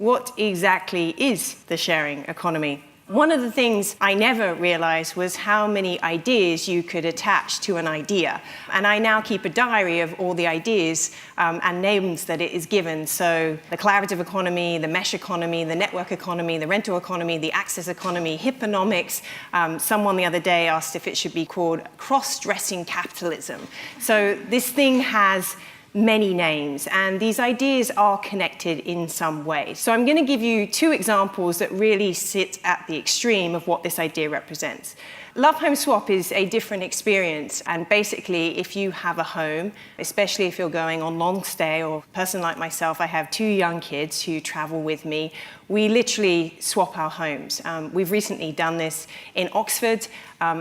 what exactly is the sharing economy? One of the things I never realized was how many ideas you could attach to an idea. And I now keep a diary of all the ideas and names that it is given. So the collaborative economy, the mesh economy, the network economy, the rental economy, the access economy, hipponomics. Someone the other day asked if it should be called cross-dressing capitalism. So this thing has many names, and these ideas are connected in some way. So I'm going to give you two examples that really sit at the extreme of what this idea represents. Love Home Swap is a different experience, and basically if you have a home, especially if you're going on long stay, or a person like myself, I have two young kids who travel with me, we literally swap our homes. We've recently done this in Oxford.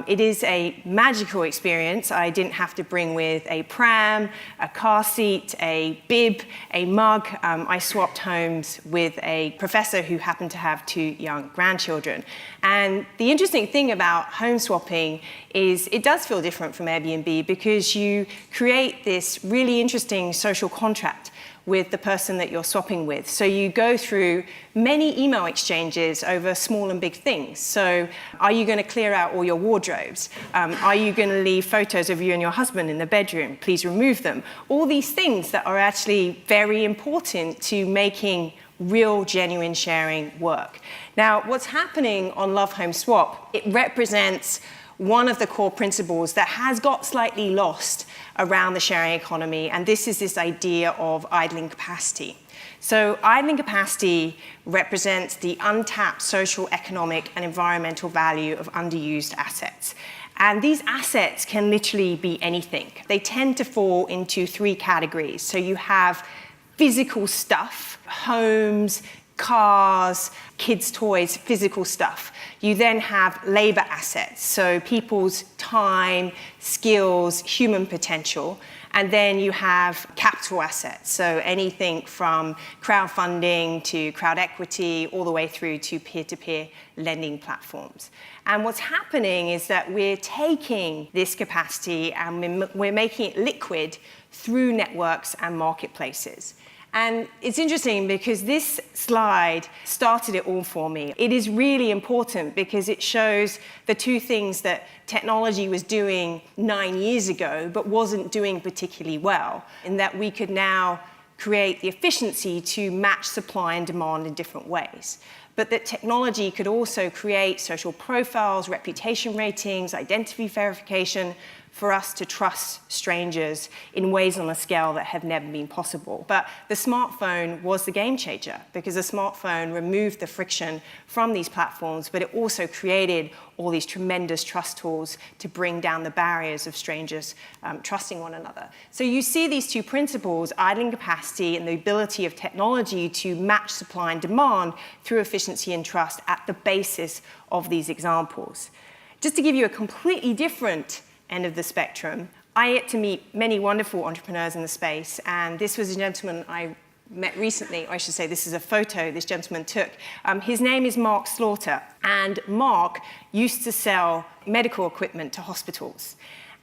It is a magical experience. I didn't have to bring with a pram, a car seat, a bib, a mug. I swapped homes with a professor who happened to have two young grandchildren. And the interesting thing about home swapping is it does feel different from Airbnb because you create this really interesting social contract with the person that you're swapping with. So you go through many email exchanges over small and big things. So are you going to clear out all your wardrobes? Are you going to leave photos of you and your husband in the bedroom? Please remove them. All these things that are actually very important to making real, genuine sharing work. Now, what's happening on Love Home Swap, it represents one of the core principles that has got slightly lost around the sharing economy, and this is this idea of idling capacity. So idling capacity represents the untapped social, economic, and environmental value of underused assets. And these assets can literally be anything. They tend to fall into three categories. So you have physical stuff, homes, cars, kids' toys, physical stuff. You then have labor assets, so people's time, skills, human potential. And then you have capital assets, so anything from crowdfunding to crowd equity, all the way through to peer-to-peer lending platforms. And what's happening is that we're taking this capacity and we're making it liquid through networks and marketplaces. And it's interesting because this slide started it all for me. It is really important because it shows the two things that technology was doing 9 years ago but wasn't doing particularly well, in that we could now create the efficiency to match supply and demand in different ways. But that technology could also create social profiles, reputation ratings, identity verification, for us to trust strangers in ways on a scale that have never been possible. But the smartphone was the game changer because the smartphone removed the friction from these platforms, but it also created all these tremendous trust tools to bring down the barriers of strangers trusting one another. So you see these two principles, idling capacity and the ability of technology to match supply and demand through efficiency and trust at the basis of these examples. Just to give you a completely different end of the spectrum, I get to meet many wonderful entrepreneurs in the space, and this was a gentleman I met recently, or I should say this is a photo this gentleman took. His name is Mark Slaughter, and Mark used to sell medical equipment to hospitals.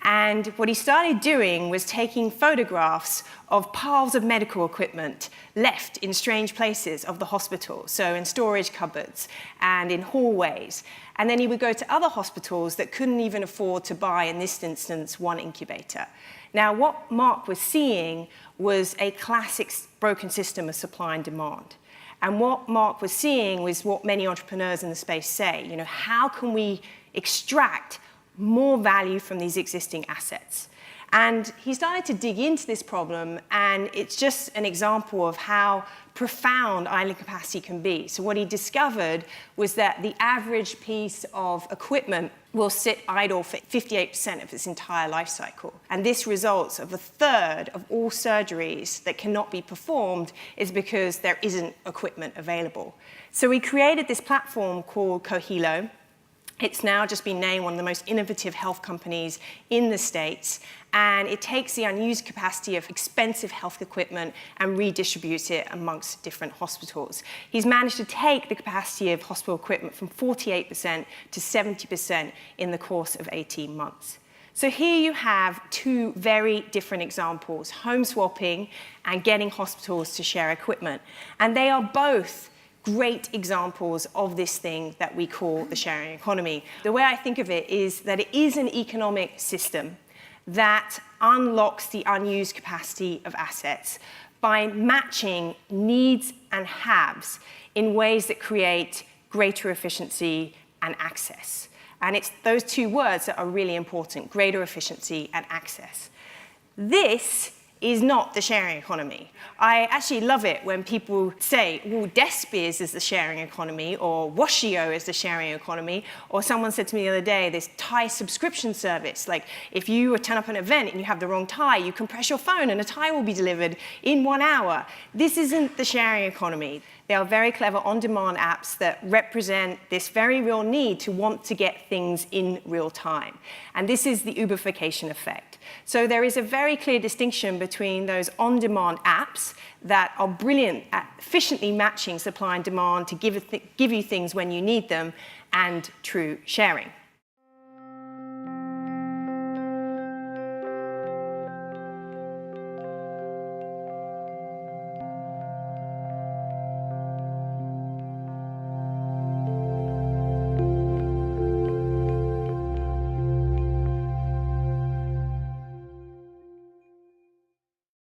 And what he started doing was taking photographs of piles of medical equipment left in strange places of the hospital, so in storage cupboards and in hallways. And then he would go to other hospitals that couldn't even afford to buy, in this instance, one incubator. Now, what Mark was seeing was a classic broken system of supply and demand. And what Mark was seeing was what many entrepreneurs in the space say, how can we extract more value from these existing assets? And he started to dig into this problem, and it's just an example of how profound idling capacity can be. So what he discovered was that the average piece of equipment will sit idle for 58% of its entire life cycle. And this results of a third of all surgeries that cannot be performed is because there isn't equipment available. So we created this platform called Cohelo. It's now just been named one of the most innovative health companies in the States, and it takes the unused capacity of expensive health equipment and redistributes it amongst different hospitals. He's managed to take the capacity of hospital equipment from 48% to 70% in the course of 18 months. So here you have two very different examples, home swapping and getting hospitals to share equipment. And they are both great examples of this thing that we call the sharing economy. The way I think of it is that it is an economic system that unlocks the unused capacity of assets by matching needs and haves in ways that create greater efficiency and access. And it's those two words that are really important, greater efficiency and access. This is not the sharing economy. I actually love it when people say, well, Despies is the sharing economy, or Washio is the sharing economy, or someone said to me the other day, this tie subscription service, like if you turn up an event and you have the wrong tie, you can press your phone and a tie will be delivered in 1 hour. This isn't the sharing economy. They are very clever on-demand apps that represent this very real need to want to get things in real time. And this is the Uberification effect. So there is a very clear distinction between those on-demand apps that are brilliant at efficiently matching supply and demand to give you things when you need them, and true sharing.